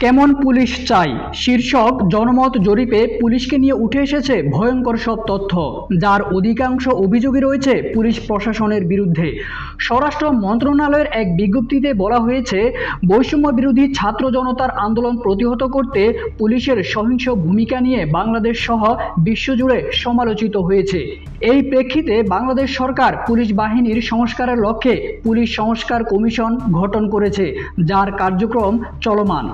কেমন পুলিশ চাই শীর্ষক জনমত জরিপে পুলিশকে নিয়ে উঠে এসেছে ভয়ঙ্কর সব তথ্য, যার অধিকাংশ অভিযোগই রয়েছে পুলিশ প্রশাসনের বিরুদ্ধে। স্বরাষ্ট্র মন্ত্রণালয়ের এক বিজ্ঞপ্তিতে বলা হয়েছে, বৈষম্য বিরোধী ছাত্র জনতার আন্দোলন প্রতিহত করতে পুলিশের সহিংস ভূমিকা নিয়ে বাংলাদেশ সহ বিশ্বজুড়ে সমালোচিত হয়েছে। এই প্রেক্ষিতে বাংলাদেশ সরকার পুলিশ বাহিনীর সংস্কারের লক্ষ্যে পুলিশ সংস্কার কমিশন গঠন করেছে, যার কার্যক্রম চলমান।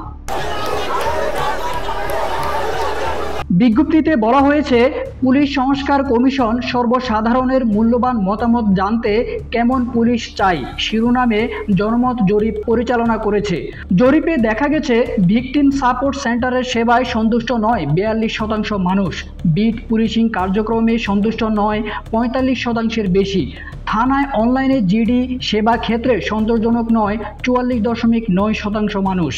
বিজ্ঞপ্তিতে বলা হয়েছে, পুলিশ সংস্কার কমিশন সর্বসাধারণের মূল্যবান মতামত জানতে কেমন পুলিশ চাই শিরোনামে জনমত জরিপ পরিচালনা করেছে। জরিপে দেখা গেছে, ভিকটিম সাপোর্ট সেন্টারের সেবায় সন্তুষ্ট নয় 42% মানুষ, বিট পুলিশিং কার্যক্রমে সন্তুষ্ট নয় 45%-এর বেশি, থানায় অনলাইনে জিডি সেবা ক্ষেত্রে সন্তোষজনক নয় 44.9% মানুষ।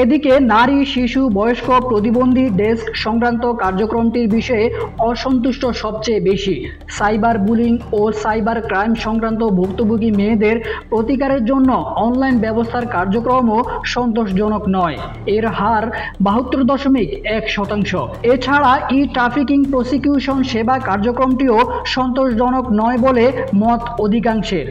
এদিকে নারী, শিশু, বয়স্ক, প্রতিবন্ধী ডেস্ক সংক্রান্ত কার্যক্রমটির বিষয়ে অসন্তুষ্ট সবচেয়ে বেশি। সাইবার বুলিং ও সাইবার ক্রাইম সংক্রান্ত ভুক্তভোগী মেয়েদের প্রতিকারের জন্য অনলাইন ব্যবস্থার কার্যক্রমও সন্তোষজনক নয়, এর হার 72.1%। এছাড়া ট্রাফিকিং প্রসিকিউশন সেবা কার্যক্রমটিও সন্তোষজনক নয় বলে মত অধিকাংশের।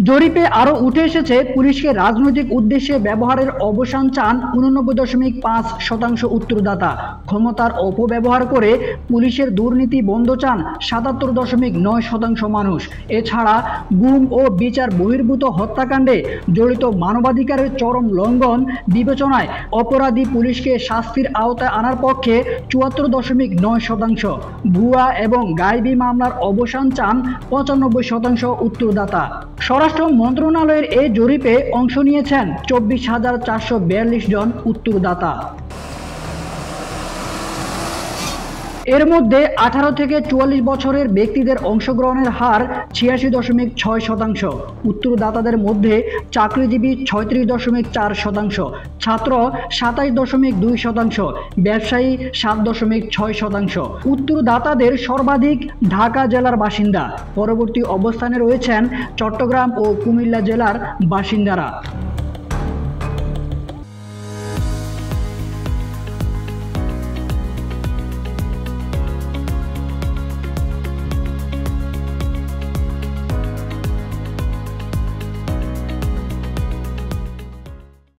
জরিপে আরও উঠে এসেছে, পুলিশকে রাজনৈতিক উদ্দেশ্যে ব্যবহারের অবসান চান 89.5% উত্তরদাতা, ক্ষমতার অপব্যবহার করে পুলিশের দুর্নীতি বন্ধ চান 77.9% মানুষ। এছাড়া গুম ও বিচার বহির্ভূত হত্যাকাণ্ডে জড়িত মানবাধিকারের চরম লঙ্ঘন বিবেচনায় অপরাধী পুলিশকে শাস্তির আওতায় আনার পক্ষে 74.9%, ভুয়া এবং গায়েবী মামলার অবসান চান 95% উত্তরদাতা। স্বরাষ্ট্র মন্ত্রণালয়ের এই জরিপে অংশ নিয়েছেন 24,442 জন উত্তরদাতা। এর মধ্যে 18 থেকে 44 বছরের ব্যক্তিদের অংশগ্রহণের হার 86.6%, উত্তরদাতাদের মধ্যে চাকরিজীবী 36.4%, ছাত্র 27.2%, ব্যবসায়ী 7.6%। উত্তরদাতাদের সর্বাধিক ঢাকা জেলার বাসিন্দা, পরবর্তী অবস্থানে রয়েছেন চট্টগ্রাম ও কুমিল্লা জেলার বাসিন্দারা।